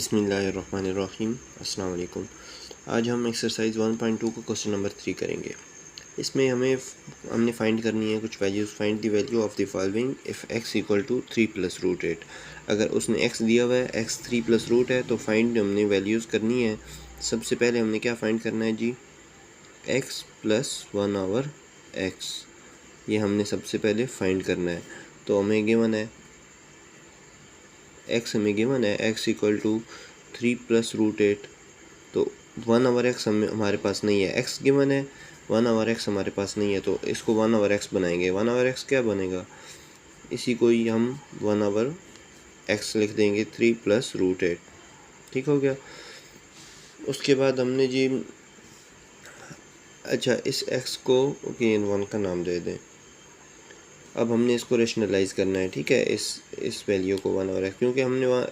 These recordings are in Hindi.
बिस्मिल्लाहिर्रहमानिर्रहीम। अस्सलाम वालेकुम। आज हम एक्सरसाइज 1.2 का क्वेश्चन नंबर 3 करेंगे। इसमें हमने फाइंड करनी है कुछ values. Find the value of the following if x equal to 3 plus root 8। अगर उसने x दिया हुआ है, x 3 प्लस रूट है, तो फाइंड हमने वैल्यूज़ करनी है। सबसे पहले हमने क्या फाइंड करना है जी, x प्लस 1 ओवर x। ये हमने सबसे पहले फाइंड करना है। तो हमें गिवन है x equal to 3 plus root 8। तो 1 ओवर एक्स हमारे पास नहीं है, x गिवन है, 1 ओवर एक्स हमारे पास नहीं है, तो इसको 1 ओवर एक्स बनाएंगे। 1 ओवर एक्स क्या बनेगा, इसी को ही हम 1 ओवर एक्स लिख देंगे, 3 प्लस रूट 8। ठीक हो गया। उसके बाद हमने जी, अच्छा इस x को गेन 1 का नाम दे दें। अब हमने इसको रेशनलाइज करना है, ठीक है, इस वैल्यू को 1 ओवर एक्स, क्योंकि हमने वहाँ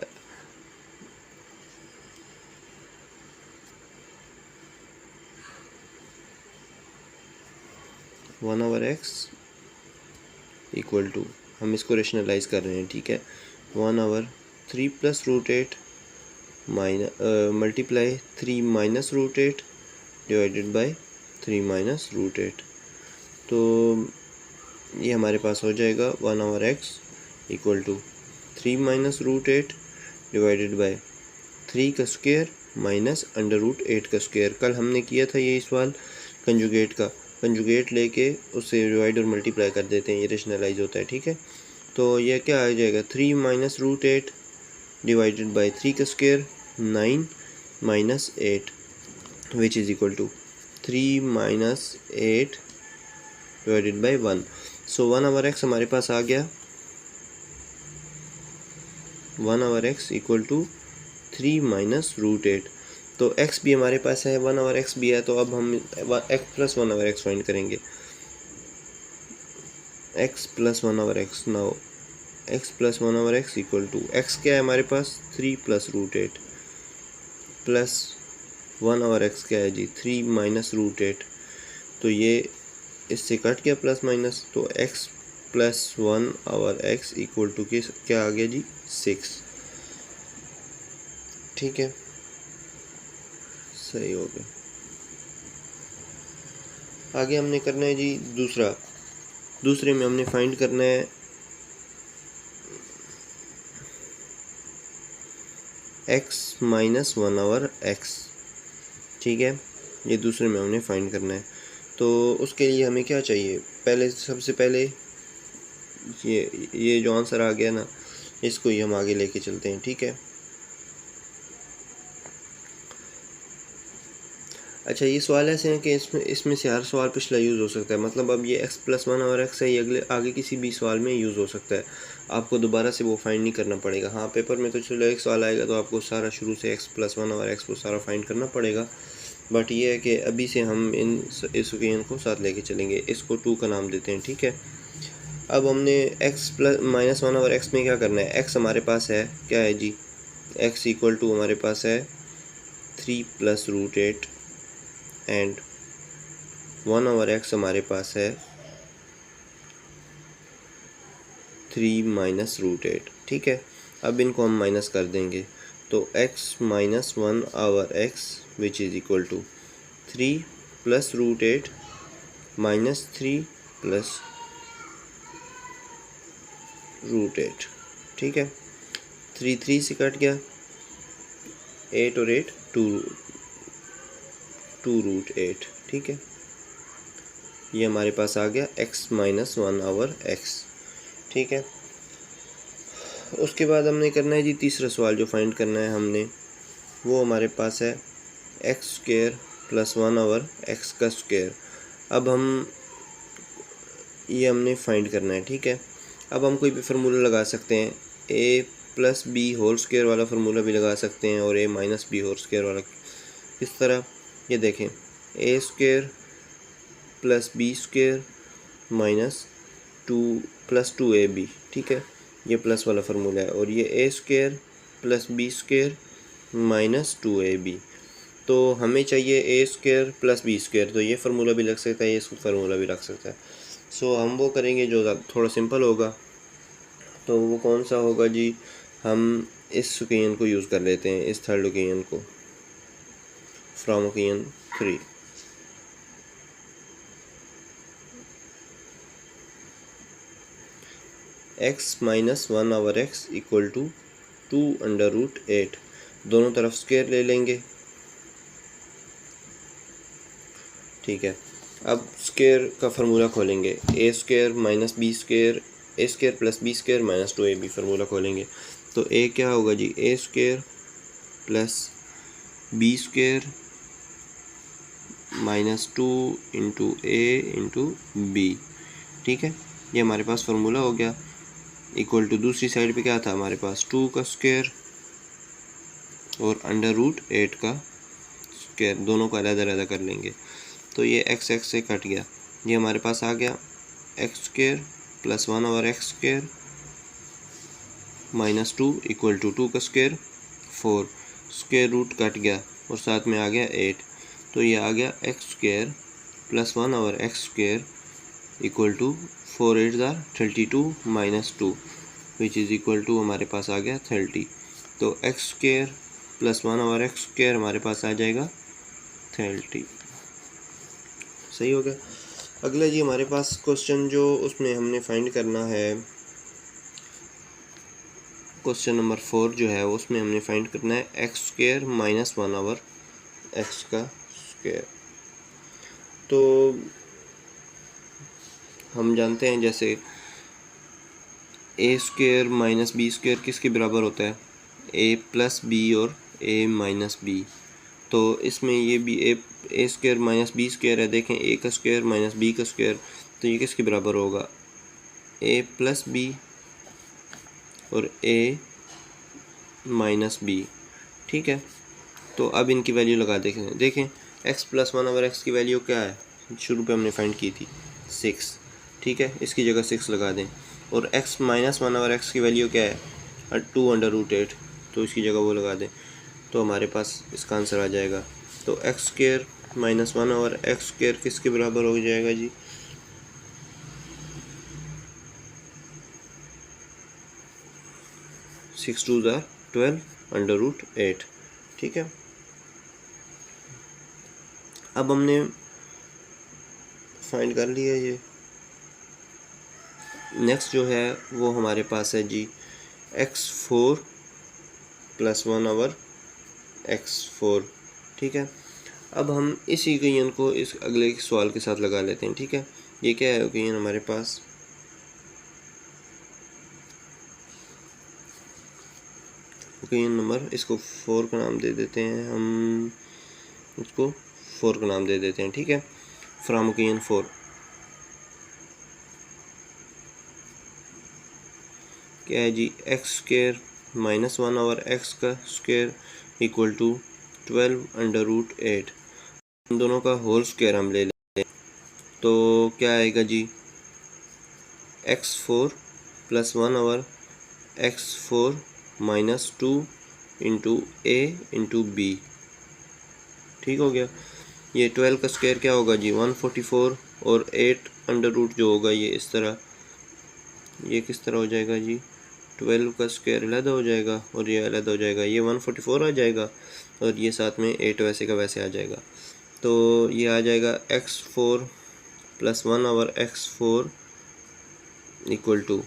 1 ओवर एक्स इक्वल टू, हम इसको रेशनलाइज कर रहे हैं, ठीक है, 1 over 3 plus root 8 multiply 3 minus root 8 divided by 3 minus root 8। तो ये हमारे पास हो जाएगा 1 over x equal to 3 minus root 8 divided by 3 का स्क्वायर माइनस अंडर रूट 8 का स्क्वायर। कल हमने किया था ये सवाल कंजुगेट का, कंजुगेट लेके उससे डिवाइड और मल्टीप्लाई कर देते हैं, ये रेशनलाइज होता है, ठीक है। तो यह क्या आ जाएगा, 3 माइनस रूट 8 डिवाइडेड बाय 3 का square 9 minus 8 which is equal to 3 minus 8 divided by 1। So 1 over x हमारे पास आ गया, 1 over x equal to 3 minus root 8। तो x भी हमारे पास है, 1 ओवर एक्स भी है, तो अब हम x plus 1 over x find करेंगे। x plus 1 over x, now x plus 1 over x equal to, x क्या है हमारे पास, 3 plus root 8 plus 1 over x क्या है जी, 3 माइनस रूट 8। तो ये इससे कट गया प्लस माइनस, तो x plus 1 over x equal to क्या आ गया जी, 6। ठीक है, सही हो गया। आगे हमने करना है जी दूसरे में हमने फाइंड करना है x माइनस 1 ओवर एक्स, ठीक है, ये दूसरे में हमने फाइंड करना है। तो उसके लिए हमें क्या चाहिए, पहले सबसे पहले ये जो आंसर आ गया ना, इसको ही हम आगे लेके चलते हैं, ठीक है। अच्छा, ये सवाल ऐसे हैं कि इसमें से हर सवाल पिछला यूज़ हो सकता है। मतलब अब ये x प्लस 1 ओवर एक्स है, ये आगे किसी भी सवाल में यूज़ हो सकता है। आपको दोबारा से वो फाइंड नहीं करना पड़ेगा। हाँ, पेपर में तो चलो एक सवाल आएगा तो आपको सारा शुरू से x प्लस 1 ओवर एक्स वो सारा फाइंड करना पड़ेगा। बट ये है कि अभी से हम इस ओकेजन को साथ लेके चलेंगे। इसको 2 का नाम देते हैं, ठीक है। अब हमने x plus minus 1 over x में क्या करना है, x हमारे पास है, क्या है जी, x इक्वल टू हमारे पास है 3 plus root 8 and 1 over x हमारे पास है 3 माइनस रूट 8, ठीक है। अब इनको हम माइनस कर देंगे, तो x minus 1 over x which is equal to 3 plus root 8 minus 3 plus root 8, ठीक है। 3 से कट गया, 8 और 8 2 रूट 8, ठीक है। ये हमारे पास आ गया x माइनस 1 ओवर एक्स, ठीक है। उसके बाद हमने करना है जी तीसरा सवाल जो फाइंड करना है हमने, वो हमारे पास है x square plus 1 over x का स्क्वायर। अब ये हमने फाइंड करना है, ठीक है। अब हम कोई भी फार्मूला लगा सकते हैं, a plus B whole square वाला फार्मूला भी लगा सकते हैं, और a minus B whole square वाला। इस तरह ये देखें, a square plus B square minus 2 plus 2ab, ठीक है, ये प्लस वाला फार्मूला है। और ये a square plus B square minus 2ab। तो हमें चाहिए a square plus B square, तो ये फार्मूला भी लग सकता है, ये फार्मूला भी लग सकता है। सो हम वो करेंगे जो थोड़ा सिंपल होगा। तो वो कौन सा होगा जी, हम इस ओकेजन को यूज़ कर लेते हैं, इस थर्ड ओकेजन को, from equation 3। x minus 1/x equal to 2√8। दोनों तरफ स्क्वायर ले लेंगे, ठीक है। अब स्क्वायर का फार्मूला खोलेंगे, A square minus B square, A square plus B square minus 2ab formula खोलेंगे। तो ए क्या होगा जी, A square plus B square minus 2 into A into B, ठीक है। ये हमारे पास फार्मूला हो गया। इक्वल टू दूसरी साइड पे क्या था हमारे पास, 2 का स्क्वायर और √8 का स्क्वायर, दोनों को अलग अलग कर लेंगे। तो ये x x से कट गया, ये हमारे पास आ गया x square plus 1/x square minus 2 equal to 2 का स्क्वायर 4, स्क्वायर रूट कट गया और साथ में आ गया 8। तो ये आ गया x square plus 1/x square equal to 4 8 32 minus 2 which is equal to हमारे पास आ गया 30। तो x square plus 1/x square हमारे पास आ जाएगा 30। सही हो गया। अगला जी हमारे पास क्वेश्चन जो उसमें हमने फाइंड करना है, क्वेश्चन नंबर 4 जो है उसमें हमने फाइंड करना है x स्क्वायर माइनस 1/x का स्क्वायर। तो हम जानते हैं जैसे a square minus B square किसके बराबर होता है, a प्लस बी और a माइनस बी। तो इसमें ये भी A square minus B square है, देखें ए का स्क्वायर माइनस बी का स्क्वायर, तो ये किसके बराबर होगा, ए प्लस बी और ए माइनस बी, ठीक है। तो अब इनकी वैल्यू लगा देखें x प्लस 1/x की वैल्यू क्या है, शुरू पे हमने फाइंड की थी 6, ठीक है, इसकी जगह 6 लगा दें। और x माइनस 1/x की वैल्यू क्या है 2√8, तो इसकी जगह वो लगा दें, तो हमारे पास इसका आंसर आ जाएगा। तो x square minus 1/x square किसके बराबर हो जाएगा जी, 6 2 12√8, ठीक है। अब हमने फाइंड कर लिया ये। नेक्स्ट जो है वो हमारे पास है जी x4 प्लस 1/x4, ठीक है। अब हम इस इक्वेशन को इस अगले सवाल के साथ लगा लेते हैं, ठीक है। ये क्या है इक्वेशन हमारे पास, इक्वेशन नंबर, इसको 4 का नाम दे देते हैं हम, इसको 4 का नाम दे देते हैं, ठीक है। फ्रॉम इक्वेशन 4 क्या है जी, x स्क्वायर माइनस 1/x का स्क्वायर इक्वल टू 12√8। इन दोनों का होल स्क्वायर हम ले लें तो क्या आएगा जी, x4 plus 1/x4 minus 2 into a into B, ठीक हो गया। ये 12 का स्क्वायर क्या होगा जी 144 और 8 अंडर रूट जो होगा ये इस तरह, ये किस तरह हो जाएगा जी, 12 का स्क्वायर अलग हो जाएगा और ये अलग हो जाएगा, ये 144 आ जाएगा और ये साथ में 8 वैसे का वैसे आ जाएगा। तो ये आ जाएगा x4 plus 1/x4 equal to,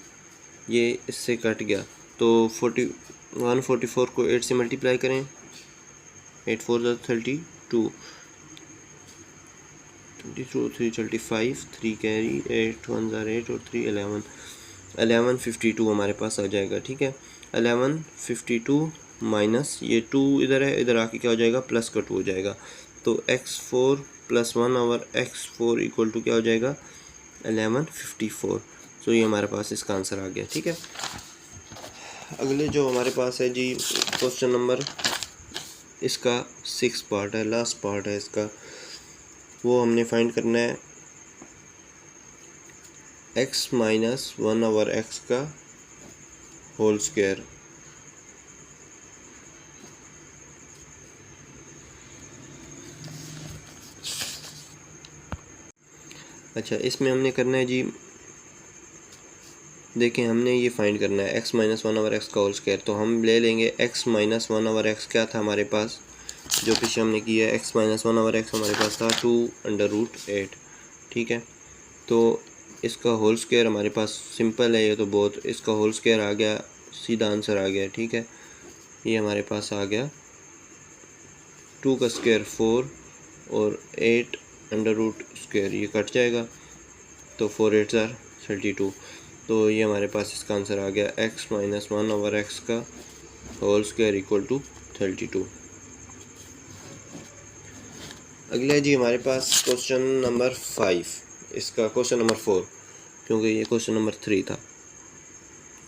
ये इससे कट गया तो 144 को 8 से मल्टीप्लाई करें, 8 4 32, 3 35, 3 कैरी, 8 1 8 और 3 1152 हमारे पास आ जाएगा, ठीक है। 1152 माइनस ये 2 इधर है, इधर आके क्या हो जाएगा, प्लस का 2 हो जाएगा। तो x4 plus 1/x4 equal to क्या हो जाएगा 1154। तो ये हमारे पास इसका आंसर आ गया, ठीक है। अगले जो हमारे पास है जी क्वेश्चन नंबर, इसका 6 पार्ट है, लास्ट पार्ट है इसका, वो हमने फाइंड करना है x माइनस 1/x का होल स्क्वायर। अच्छा, इसमें हमने करना है जी, देखें हमने ये फाइंड करना है x माइनस 1/x का होल स्क्वायर, तो हम ले लेंगे x माइनस 1/x क्या था हमारे पास, जो पीछे हमने किया है x माइनस 1/x हमारे पास था 2√8, ठीक है। तो इसका होल स्क्वायर हमारे पास सिंपल है ये तो बहुत, इसका होल स्क्वायर आ गया, सीधा आंसर आ गया, ठीक है। ये हमारे पास आ गया 2 का स्क्वायर 4 और 8 अंडर रूट स्क्वायर, ये कट जाएगा तो 4 8 32। तो ये हमारे पास इसका आंसर आ गया x माइनस 1/x का होल स्क्वायर इक्वल टू 32। अगला जी हमारे पास क्वेश्चन नंबर 5, इसका क्वेश्चन नंबर 4 क्योंकि ये क्वेश्चन नंबर 3 था।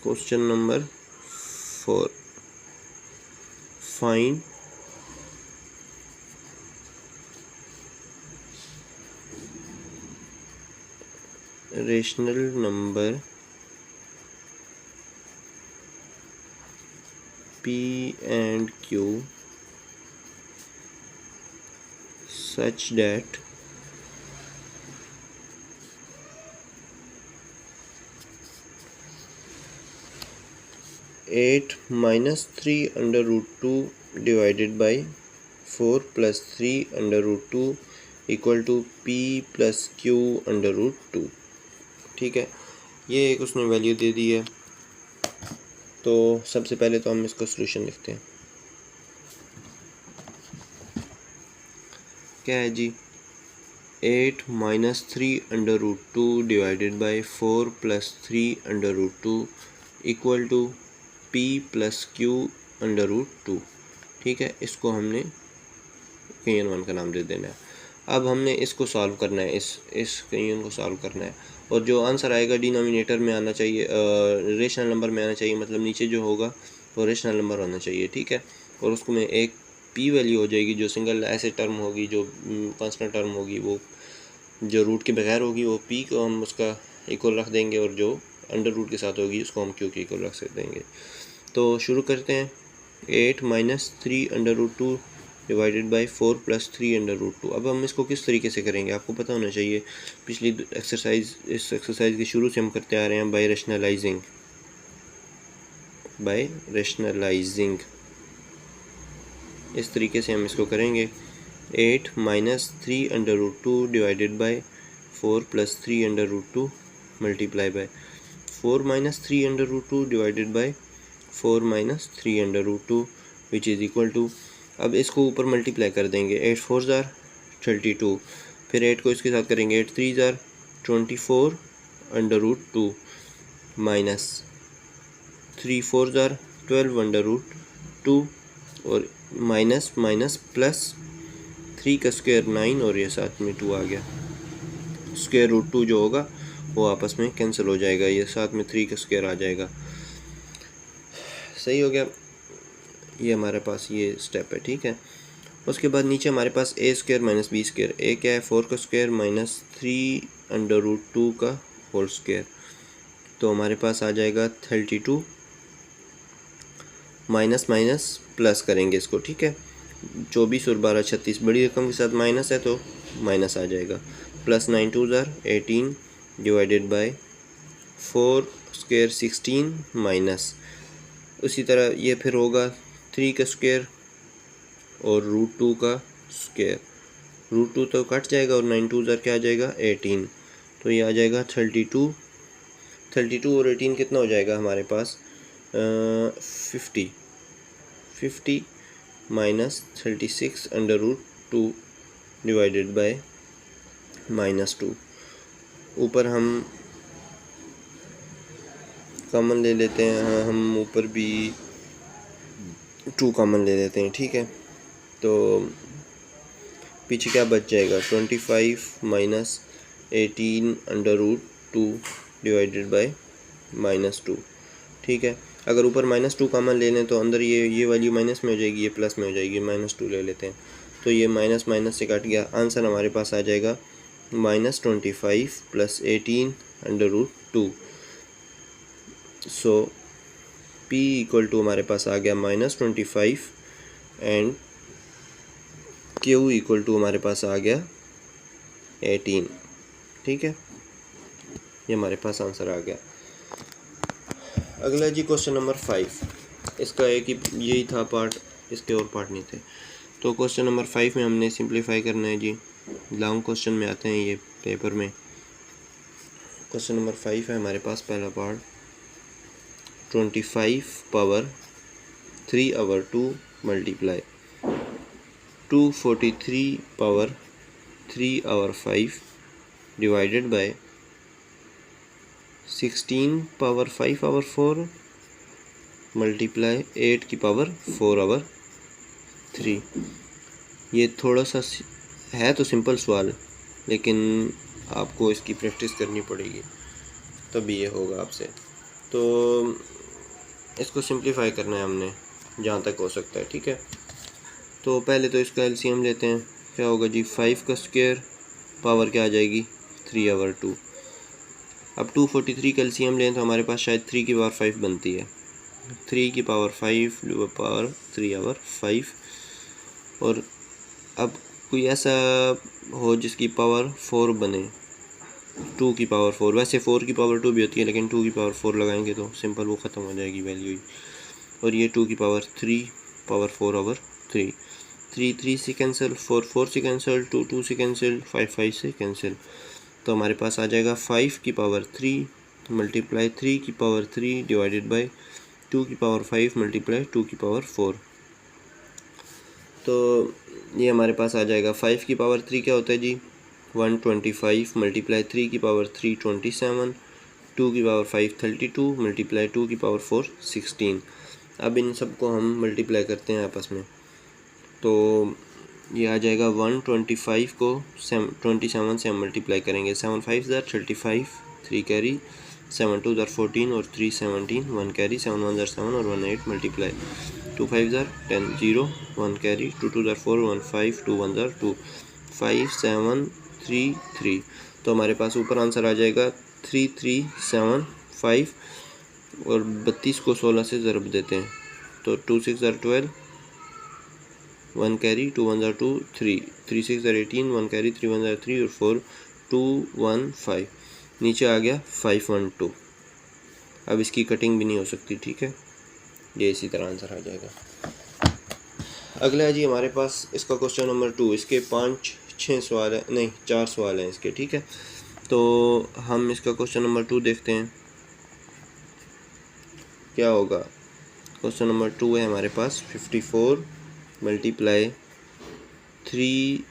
Question number 4, find rational number P and Q such that eight minus 3√2 divided by 4 plus 3√2 equal to P plus Q √2, ठीक है। ये एक उसने वैल्यू दे दी है, तो सबसे पहले तो हम इसका सॉल्यूशन लिखते हैं। क्या है जी, 8 minus 3√2 divided by 4 plus 3√2 equal to P plus Q √2, ठीक है। इसको हमने Kn1 का नाम दे देना है। अब हमने इसको सॉल्व करना है, इस Kn को सॉल्व करना है, और जो आंसर आएगा डिनोमिनेटर में आना चाहिए, रेशनल नंबर में आना चाहिए, मतलब नीचे जो होगा वो रेशनल नंबर होना चाहिए, ठीक है। और उसको में एक P वैल्यू हो जाएगी, जो सिंगल ऐसे टर्म होगी, जो कांस्टेंट टर्म होगी, वो जो रूट के बगैर होगी वो P को हम उसका इक्वल रख देंगे, और जो अंडर रूट के साथ होगी उसको हम Q के इक्वल रख देंगे। तो शुरू करते हैं। 8 माइनस 3√2 डिवाइडेड बाई 4 प्लस 3√2। अब हम इसको किस तरीके से करेंगे आपको पता होना चाहिए, पिछली एक्सरसाइज, इस एक्सरसाइज के शुरू से हम करते आ रहे हैं बाय रेशनलाइजिंग। इस तरीके से हम इसको करेंगे। 8 minus 3√2 divided by 4 plus 3√2 multiply by 4 minus 3√2 divided by 4 minus 3√2 which is equal to, अब इसको ऊपर मल्टीप्लाई कर देंगे। 8 4 ज़ार 32, फिर 8 को इसके साथ करेंगे, 8 3 ज़ार 24√2 माइनस 3 4 ज़ार 12√2 और माइनस माइनस प्लस 3 का स्क्वायर 9 और ये साथ में 2 आ गया। स्क्वायर रूट 2 जो होगा वो आपस में कैंसिल हो जाएगा, ये साथ में 3 का स्क्वायर आ जाएगा। सही हो गया, ये हमारे पास ये स्टेप है, ठीक है। उसके बाद नीचे हमारे पास a square minus B square, a क्या है 4 का स्क्वायर माइनस 3√2 का होल स्क्वायर, तो हमारे पास आ जाएगा 32 माइनस माइनस प्लस करेंगे इसको, ठीक है। 24 और 12 36, बड़ी रकम के साथ माइनस है तो माइनस आ जाएगा, प्लस 9 2 ज़ार 18 डिवाइडेड बाय 4 स्क्वायर 16 माइनस, उसी तरह ये फिर होगा 3 का स्क्वायर और √2 का स्क्वायर, √2 तो कट जाएगा और 9 2 ज़ार क्या आ जाएगा 18, तो ये आ जाएगा 32 और 18 कितना हो जाएगा हमारे पास 50 माइनस 36 √2 डिवाइडेड बाय -2। ऊपर हम कॉमन ले लेते हैं, हाँ हम ऊपर भी 2 कॉमन ले लेते हैं, ठीक है। तो पीछे क्या बच जाएगा 25 माइनस 18 √2 डिवाइडेड बाय -2, ठीक है। अगर ऊपर -2 कॉमन ले लें तो अंदर ये वैल्यू माइनस में हो जाएगी, ये प्लस में हो जाएगी, -2 ले लेते हैं तो ये माइनस माइनस से कट गया। आंसर हमारे पास आ जाएगा -25 plus 18 √2। So P equal to हमारे पास आ गया -25 एंड Q इक्वल टू हमारे पास आ गया 18, ठीक है। ये हमारे पास आंसर आ गया। अगला जी क्वेश्चन नंबर 5। इसका एक ही यही था पार्ट, इसके और पार्ट नहीं थे। तो क्वेश्चन नंबर 5 में हमने सिंप्लीफाई करना है जी। लॉन्ग क्वेश्चन में आते हैं ये पेपर में। क्वेश्चन नंबर 5 है हमारे पास। पहला part 25 power 3/2 multiply 243 power 3/5 divided by 16 power 5/4 multiply 8 की पावर 4/3। ये थोड़ा सा है तो सिंपल सवाल, लेकिन आपको इसकी प्रैक्टिस करनी पड़ेगी तभी ये होगा आपसे। तो इसको सिंप्लीफाई करना है हमने जहाँ तक हो सकता है, ठीक है। तो पहले तो इसका एलसीएम लेते हैं। क्या होगा जी, 5 का स्क्वायर पावर क्या आ जाएगी 3/2। अब 243 का एलसीएम लें तो हमारे पास शायद 3 की पावर 5 बनती है। 3 की पावर 5 पावर 3/5। और अब कोई ऐसा हो जिसकी पावर 4 बने, 2 की पावर 4। वैसे 4 की पावर 2 भी होती है, लेकिन 2 की पावर 4 लगाएंगे तो सिंपल वो ख़त्म हो जाएगी वैल्यू ही। और ये 2 की पावर 3 पावर 4/3। 3 3 से कैंसिल, 4 4 से कैंसिल, 2 2 से कैंसिल, 5 5 से कैंसिल। तो हमारे पास आ जाएगा 5 की पावर 3 मल्टीप्लाई 3 की पावर 3 डिवाइडेड बाई 2 की पावर 5 मल्टीप्लाई 2 की पावर 4। तो ये हमारे पास आ जाएगा 5 की पावर 3 क्या होता है जी 125 मल्टीप्लाई 3 की पावर 3 27, 2 की पावर 5 32 मल्टीप्लाई 2 की पावर 4 16। अब इन सब को हम मल्टीप्लाई करते हैं आपस में, तो ये आ जाएगा 125 को 27 से हम मल्टीप्लाई करेंगे। 7 5 ज़ार 35, 3 कैरी, 7 2 ज़ार 14 और 3 17, 1 कैरी, 7 1 ज़ार 7 और 1 8 मल्टीप्लाई 2 5 ज़ार 10 0, 1 कैरी, 2 2 ज़ार 4 1 5, 2 1 ज़ार 2 5 7 3 3। तो हमारे पास ऊपर आंसर आ जाएगा 3375। और 32 को 16 से ज़रब देते हैं तो 2 6 ज़ार 12, 1 कैरी, 2 1 ज़ार 2 3, 3 6 ज़ार 18, 1 कैरी, 3 1 ज़ार 3 और 4 2 1 5। नीचे आ गया 5 1 2। अब इसकी कटिंग भी नहीं हो सकती, ठीक है। ये इसी तरह आंसर आ जाएगा। अगला है जी हमारे पास इसका क्वेश्चन नंबर 2। इसके 5-6 सवाल है, नहीं 4 सवाल हैं इसके, ठीक है। तो हम इसका क्वेश्चन नंबर 2 देखते हैं क्या होगा। क्वेश्चन नंबर 2 है हमारे पास 54 मल्टीप्लाई 3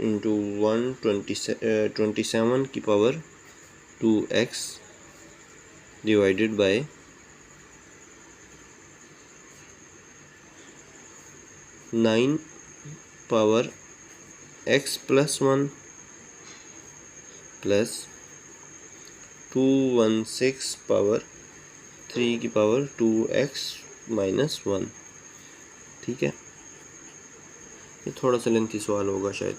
इंटू 127 की power 2x divided by 9 power x plus 1 plus 216 power 3 की पावर 2x माइनस 1, ठीक है। ये थोड़ा सा लेंथी सवाल होगा शायद।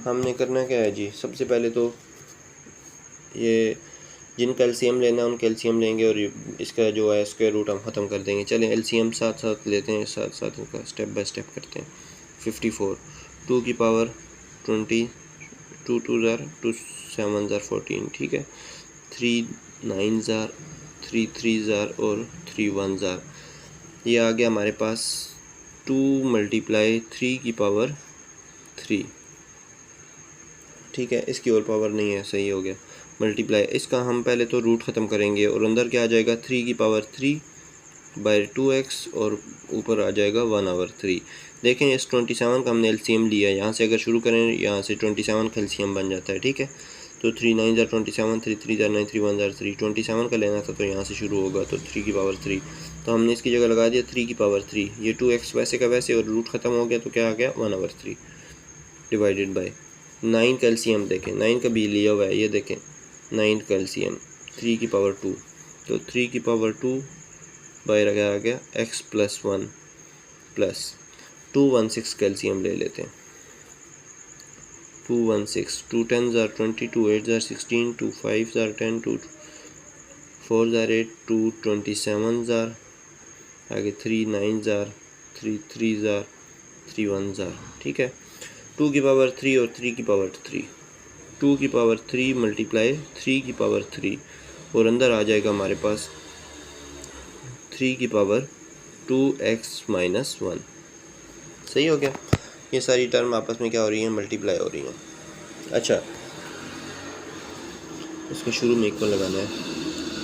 हमने करना क्या है जी, सबसे पहले तो ये जिनका एलसीएम लेना है उनका एलसीएम लेंगे और इसका जो है स्क्वायर रूट हम ख़त्म कर देंगे। चलें एलसीएम साथ साथ लेते हैं, साथ साथ इनका स्टेप बाय स्टेप करते हैं। 54 2 की पावर 20, 2 2 ज़ार 2 7 ज़ार 14, ठीक है। 3 9 ज़ार 3 3 ज़ार और 3 1 ज़ार। ये आ गया हमारे पास 2 मल्टीप्लाई 3 की पावर 3, ठीक है। इसकी और पावर नहीं है, सही हो गया। मल्टीप्लाई इसका हम पहले तो रूट ख़त्म करेंगे और अंदर क्या आ जाएगा 3 की पावर 3 बाय 2x और ऊपर आ जाएगा 1/3। देखें इस 27 का हमने एलसीएम लिया है, यहाँ से अगर शुरू करें यहाँ से 27 का एलसीएम बन जाता है, ठीक है। तो 3 9 ज़ार 27, 3 3 ज़ार 9, 3 1 ज़ार 3। 27 का लेना था तो यहाँ से शुरू होगा, तो 3 की पावर 3। तो हमने इसकी जगह लगा दिया 3 की पावर 3। ये 2x वैसे का वैसे और रूट ख़त्म हो गया तो क्या आ गया 1/3 डिवाइडेड बाई 9 का एलसीएम देखें, 9 का भी लिया हुआ है, ये देखें 9 का एलसीएम 3 की पावर 2। तो 3 की पावर 2 बाहर आ गया x प्लस 1 प्लस 216 का एलसीएम ले लेते हैं। 216 2 10 ज़ार 20, 2 8 ज़ार 16, 2 5 ज़ार 10, 2 4 ज़ार 8, 2 27 ज़ार, आगे 3 9 ज़ार 3 3 ज़ार 3 1 ज़ार, ठीक है। 2 की पावर 3 और 3 की पावर 3 2 की पावर 3 मल्टीप्लाई 3 की पावर 3 और अंदर आ जाएगा हमारे पास 3 की पावर 2x माइनस 1। सही हो गया। ये सारी टर्म आपस में क्या हो रही हैं, मल्टीप्लाई हो रही हैं। अच्छा, इसको शुरू में इक्वल लगाना है।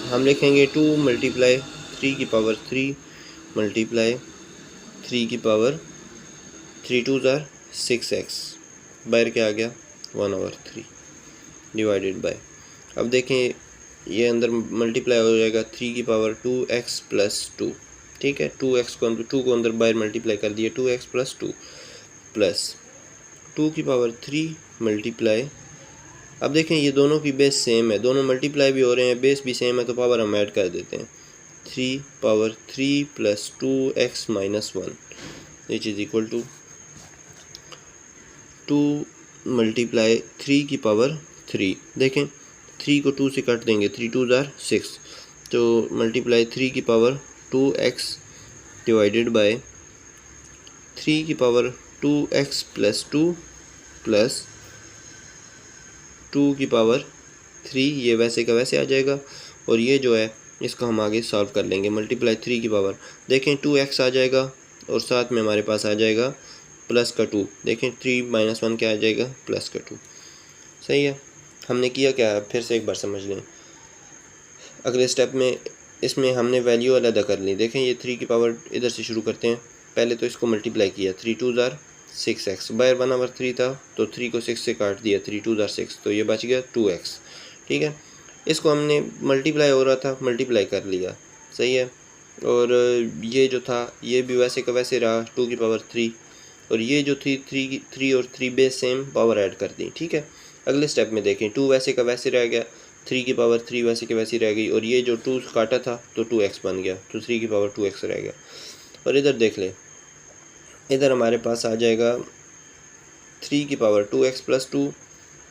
हम लिखेंगे 2 मल्टीप्लाई 3 की पावर 3 मल्टीप्लाई 3 की पावर 3 2 ज़ार 6x, बाहर क्या आ गया 1/3 डिवाइडेड बाय। अब देखें ये अंदर मल्टीप्लाई हो जाएगा 3 की पावर 2x प्लस 2। ठीक है, 2x को 2 को अंदर बाहर मल्टीप्लाई कर दिया 2x प्लस 2 प्लस 2 की पावर 3 मल्टीप्लाई। अब देखें ये दोनों की बेस सेम है, दोनों मल्टीप्लाई भी हो रहे हैं, बेस भी सेम है, तो पावर हम ऐड कर देते हैं 3 power 3 plus 2x minus 1 which is equal to 2 multiply 3 की पावर 3। देखें 3 को 2 से काट देंगे, 3 2 ज़ार 6, तो मल्टीप्लाई 3 की पावर 2x डिवाइडेड बाय 3 की पावर 2x प्लस 2 प्लस 2 की पावर 3। ये वैसे का वैसे आ जाएगा और ये जो है इसको हम आगे सॉल्व कर लेंगे। मल्टीप्लाई 3 की पावर देखें 2x आ जाएगा और साथ में हमारे पास आ जाएगा प्लस का 2। देखें 3 माइनस 1 क्या आ जाएगा, प्लस का 2। सही है। हमने किया क्या है, फिर से एक बार समझ लें। अगले स्टेप में इसमें हमने वैल्यू अलग कर ली। देखें ये 3 की पावर इधर से शुरू करते हैं। पहले तो इसको मल्टीप्लाई किया 3 2 ज़ार 6x, बाहर 1/3 था तो 3 को 6 से काट दिया, 3 2 ज़ार 6, तो ये बच गया 2x। ठीक है, इसको हमने मल्टीप्लाई हो रहा था मल्टीप्लाई कर लिया। सही है, और ये जो था ये भी वैसे का वैसे रहा 2 की पावर 3, और ये जो थी 3 और 3 बेस सेम, पावर ऐड कर दी। ठीक है, अगले स्टेप में देखें 2 वैसे का वैसे रह गया, 3 की पावर 3 वैसे की वैसी रह गई, और ये जो 2 काटा था तो 2x बन गया, तो 3 की पावर 2x रह गया। और इधर देख लें, इधर हमारे पास आ जाएगा 3 की पावर 2x प्लस 2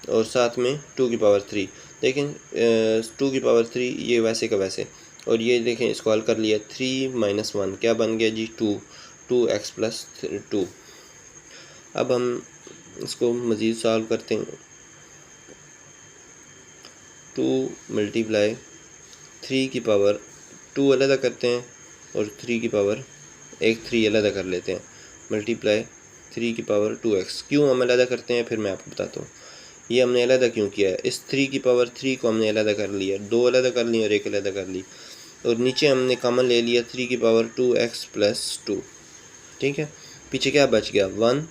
और साथ में 2 की पावर 3। देखें 2 की पावर 3 ये वैसे का वैसे, और ये देखें इसको हल कर लिया 3 माइनस 1 क्या बन गया जी 2x प्लस 2। अब हम इसको मज़ीद सॉल्व करते हैं। 2 मल्टीप्लाई 3 की पावर 2 अलग करते हैं और 3 की पावर 3 अलग कर लेते हैं, मल्टीप्लाई 3 की पावर 2x। क्यों हम अलग करते हैं फिर मैं आपको बताता हूँ। ये हमने अलग क्यों किया है, इस 3 की पावर 3 को हमने अलग कर लिया, 2 अलग कर ली और 1 अलग कर ली, और नीचे हमने कॉमन ले लिया 3 की पावर 2x प्लस 2। ठीक है, पीछे क्या बच गया 1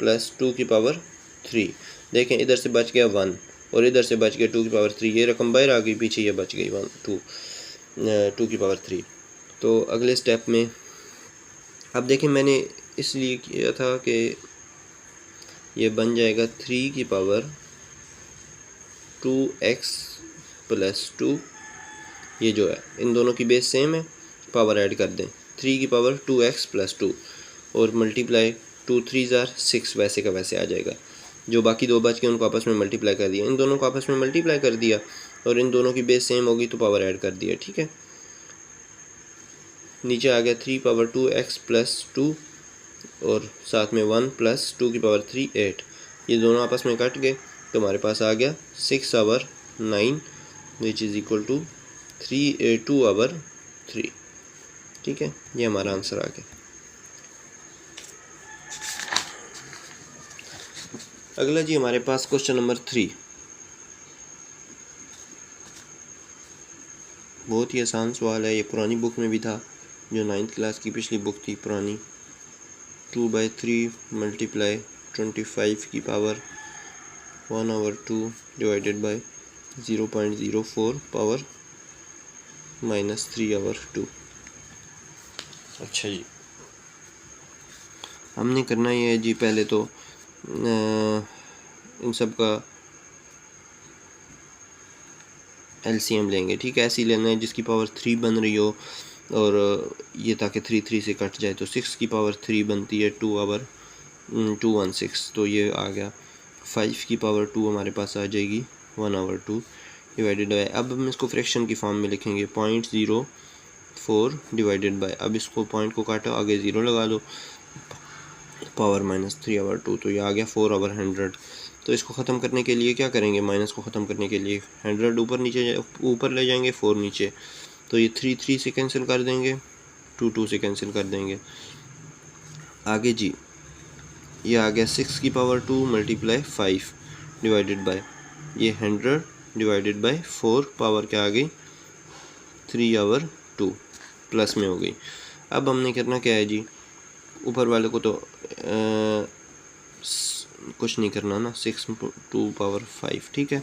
प्लस 2 की पावर 3। देखें इधर से बच गया 1 और इधर से बच गया 2 की पावर 3, ये रकम बाहर आ गई, पीछे ये बच गई 2 की पावर 3। तो अगले स्टेप में अब देखें मैंने इसलिए किया था कि ये बन जाएगा 3 की पावर 2x प्लस 2। ये जो है इन दोनों की बेस सेम है, पावर ऐड कर दें 3 की पावर 2x प्लस 2 और मल्टीप्लाई 2 3 ज़ार 6 वैसे का वैसे आ जाएगा। जो बाकी दो बच के उनको आपस में मल्टीप्लाई कर दिया, इन दोनों को आपस में मल्टीप्लाई कर दिया और इन दोनों की बेस सेम होगी तो पावर ऐड कर दिया। ठीक है, नीचे आ गया 3 पावर 2x प्लस 2 और साथ में 1 प्लस 2 की पावर 3 8। ये दोनों आपस में कट गए तो हमारे पास आ गया 6/9 विच इज़ इक्वल टू 2/3। ठीक है, ये हमारा आंसर आ गया। अगला जी हमारे पास क्वेश्चन नंबर 3, बहुत ही आसान सवाल है। ये पुरानी बुक में भी था, जो 9th क्लास की पिछली बुक थी पुरानी। 2/3 मल्टीप्लाई 25 की power 1/2 divided by 0.04 power minus 3/2। अच्छा जी, हमने करना ये है जी, पहले तो इन सब का एलसीएम लेंगे। ठीक है, ऐसी लेना है जिसकी पावर 3 बन रही हो और ये ताकि 3 से कट जाए, तो 6 की पावर 3 बनती है 2/216, तो ये आ गया 5 की पावर 2 हमारे पास आ जाएगी 1/2 डिवाइडेड बाय। अब हम इसको फ्रैक्शन की फॉर्म में लिखेंगे 0.04 डिवाइडेड बाय। अब इसको पॉइंट को काटो, आगे 0 लगा दो, पावर माइनस 3/2, तो ये आ गया 4/100 तो इसको ख़त्म करने के लिए क्या करेंगे, माइनस को ख़त्म करने के लिए 100 ऊपर ले जाएंगे, 4 नीचे, तो ये 3 3 से कैंसिल कर देंगे, 2 2 से कैंसिल कर देंगे। आगे जी ये आ गया 6 की पावर 2 मल्टीप्लाई 5 डिवाइडेड बाय ये 100 डिवाइडेड बाय 4 पावर क्या आ गई 3/2 प्लस में हो गई। अब हमने करना क्या है जी, ऊपर वाले को तो कुछ नहीं करना ना, 6/2 ठीक है।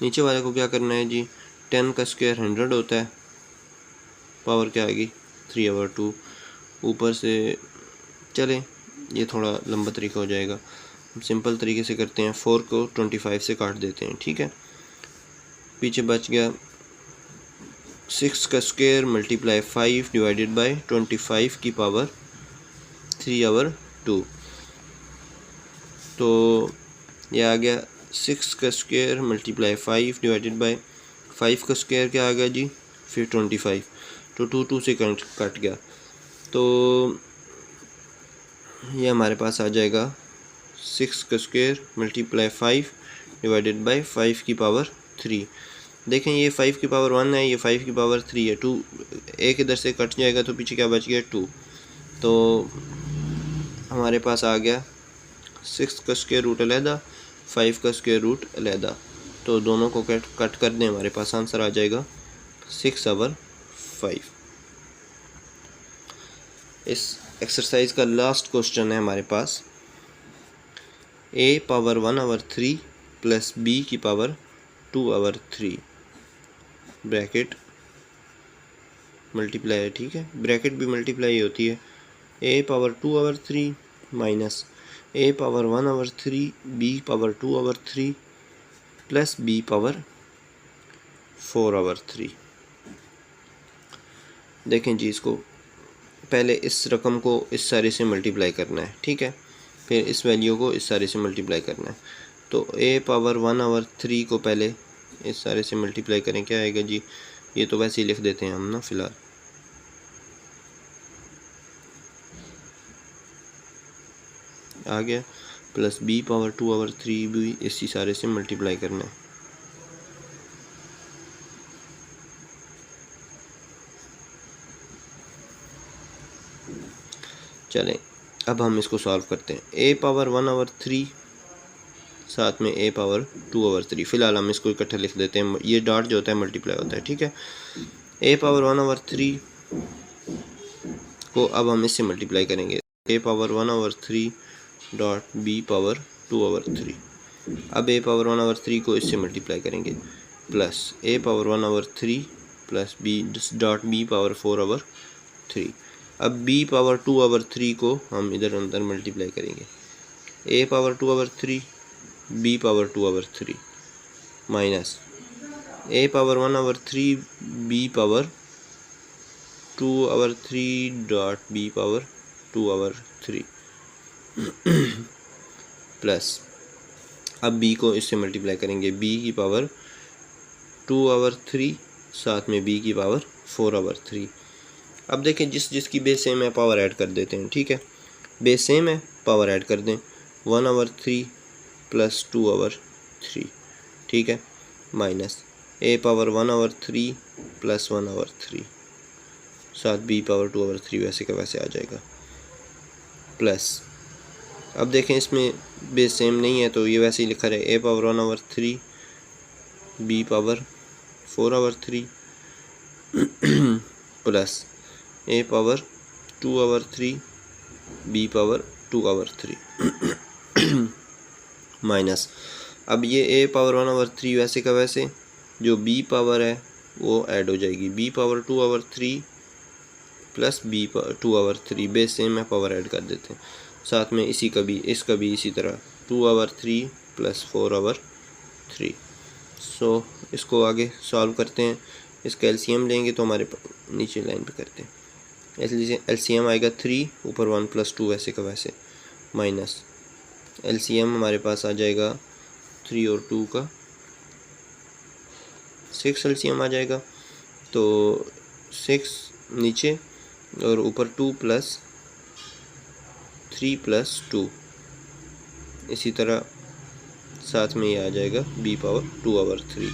नीचे वाले को क्या करना है जी, 10 का स्क्वायर 100 होता है, पावर क्या आएगी 3/2। ऊपर से चले, ये थोड़ा लंबा तरीका हो जाएगा, हम सिंपल तरीके से करते हैं, 4 को 25 से काट देते हैं, ठीक है। पीछे बच गया 6 का स्क्वायर मल्टीप्लाई 5 डिवाइडेड बाय 25 की पावर 3/2, तो ये आ गया 6 का स्क्वायर मल्टीप्लाई 5 डिवाइडेड बाय 5 का स्क्वायर क्या आ गया जी फिर 25, तो 2 2 से कट गया, तो ये हमारे पास आ जाएगा 6 का स्क्वायर मल्टीप्लाई 5 डिवाइडेड बाय 5 की पावर 3। देखें ये 5 की पावर 1 है, ये 5 की पावर 3 है, 2 एक इधर से कट जाएगा तो पीछे क्या बच गया 2, तो हमारे पास आ गया 6 का स्क्वायर रूट अलहदा, 5 का स्क्वायर रूट अलहदा, तो दोनों को कट कर दें, हमारे पास आंसर आ जाएगा 6/5। इस एक्सरसाइज का लास्ट क्वेश्चन है हमारे पास, a पावर 1/3 प्लस b की पावर 2/3 ब्रैकेट मल्टीप्लाई है, ठीक है, ब्रैकेट भी मल्टीप्लाई होती है, a power 2/3 minus a power 1/3 b power 2/3 plus b power 4/3। देखें जी, इसको पहले इस रकम को इस सारे से मल्टीप्लाई करना है, ठीक है, फिर इस वैल्यू को इस सारे से मल्टीप्लाई करना है, तो a पावर 1/3 को पहले इस सारे से मल्टीप्लाई करें, क्या आएगा जी, ये तो वैसे ही लिख देते हैं हम ना फिलहाल, आ गया, प्लस b पावर 2/3 भी इसी सारे से मल्टीप्लाई करना है, चलें अब हम इसको सॉल्व करते हैं। a पावर 1/3 साथ में a पावर 2/3, फ़िलहाल हम इसको इकट्ठा लिख देते हैं, ये डॉट जो होता है मल्टीप्लाई होता है, ठीक है। a पावर 1/3 को अब हम इससे मल्टीप्लाई करेंगे, a power 1/3 dot b power 2/3, अब a पावर 1/3 को इससे मल्टीप्लाई करेंगे, plus a power 1/3 plus b dot b power 4/3, अब b पावर 2/3 को हम इधर अंदर मल्टीप्लाई करेंगे, a power 2/3 b power 2/3 minus a power 1/3 b power 2/3 dot b power 2/3 plus अब b को इससे मल्टीप्लाई करेंगे, b की पावर 2/3 साथ में b की पावर 4/3। अब देखें जिस जिसकी बेस सेम है पावर ऐड कर देते हैं, ठीक है, बेस सेम है पावर ऐड कर दें, 1/3 प्लस 2/3, ठीक है, माइनस a पावर 1/3 प्लस 1/3 साथ b पावर 2/3 वैसे का वैसे आ जाएगा, प्लस अब देखें इसमें बेस सेम नहीं है तो ये वैसे ही लिखा रहे, a power 1/3 b power 4/3 plus a power 2/3 b power 2/3 minus अब ये a पावर 1/3 वैसे का वैसे, जो b पावर है वो ऐड हो जाएगी, b power 2/3 plus b power 2/3, base same है पावर ऐड कर देते हैं, साथ में इसी का भी इसका भी इसी तरह 2/3 प्लस 4/3। सो इसको आगे सॉल्व करते हैं, इसका एलसीएम लेंगे तो हमारे नीचे लाइन पे करते हैं, इसलिए एलसीएम आएगा 3 ऊपर 1 प्लस 2 वैसे का वैसे, माइनस एलसीएम हमारे पास आ जाएगा 3 और 2 का 6 एलसीएम आ जाएगा, तो 6 नीचे और ऊपर 2 प्लस 3 प्लस 2, इसी तरह साथ में ये आ जाएगा b पावर 2/3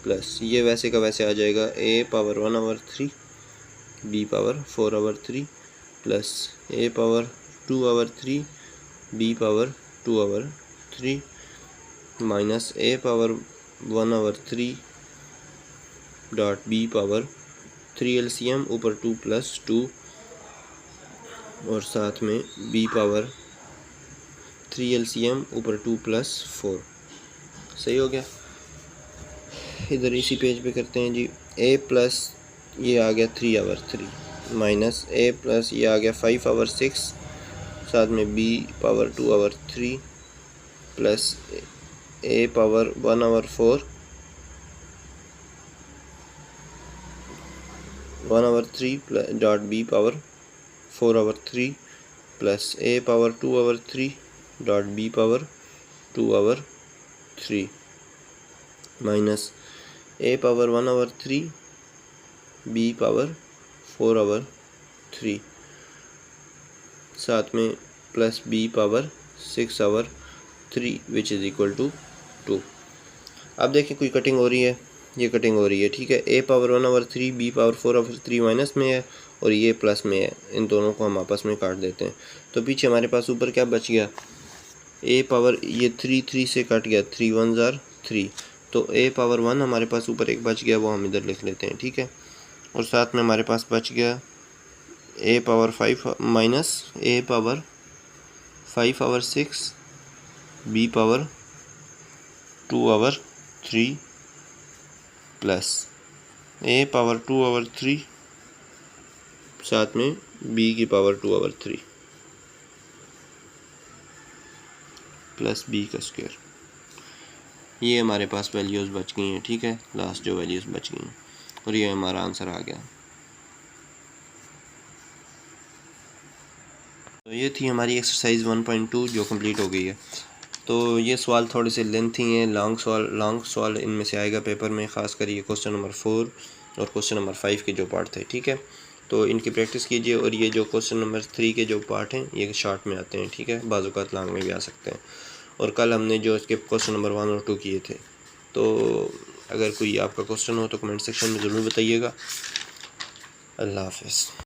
प्लस ये वैसे का वैसे आ जाएगा a power 1/3 b power 4/3 plus a power 2/3 b power 2/3 minus a power 1/3 dot b power 3 LCM ऊपर 2 प्लस 2 और साथ में b पावर 3 LCM ऊपर 2 प्लस 4। सही हो गया। इधर इसी पेज पे करते हैं जी। a प्लस ये आ गया 3/3 माइनस a प्लस ये आ गया 5/6 साथ में b power 2/3 plus a power 1/4 1/3 dot b power 4/3 plus a power 2/3 dot b power 2/3 minus a power 1/3 b power 4/3 साथ में plus b power 6/3 which is equal to 2। अब देखिए कोई कटिंग हो रही है, ये कटिंग हो रही है, ठीक है। a power 1/3 b power 4/3 minus में है और ये प्लस में है, इन दोनों को हम आपस में काट देते हैं। तो पीछे हमारे पास ऊपर क्या बच गया, a पावर ये 3 से कट गया, 3 1 जार 3, तो a पावर 1 हमारे पास ऊपर एक बच गया, वो हम इधर लिख लेते हैं, ठीक है। और साथ में हमारे पास बच गया a power 5 minus a power 5/6 b power 2/3 plus a power 2/3 साथ में b की पावर 2/3 प्लस b का स्क्वायर। ये हमारे पास वैल्यूज़ बच गई हैं, ठीक है, लास्ट जो वैल्यूज़ बच गई हैं, और ये हमारा आंसर आ गया। तो ये थी हमारी एक्सरसाइज 1.2 जो कंप्लीट हो गई है। तो ये सवाल थोड़े से लेंथी हैं, लॉन्ग सवाल इनमें से आएगा पेपर में, ख़ासकर ये क्वेश्चन नंबर 4 और क्वेश्चन नंबर 5 के जो पार्ट थे, ठीक है। तो इनकी प्रैक्टिस कीजिए, और ये जो क्वेश्चन नंबर 3 के जो पार्ट हैं ये शॉर्ट में आते हैं, ठीक है, बाज़ औक़ात लॉन्ग में भी आ सकते हैं। और कल हमने जो इसके क्वेश्चन नंबर 1 और 2 किए थे, तो अगर कोई आपका क्वेश्चन हो तो कमेंट सेक्शन में ज़रूर बताइएगा। अल्लाह हाफ़िज़।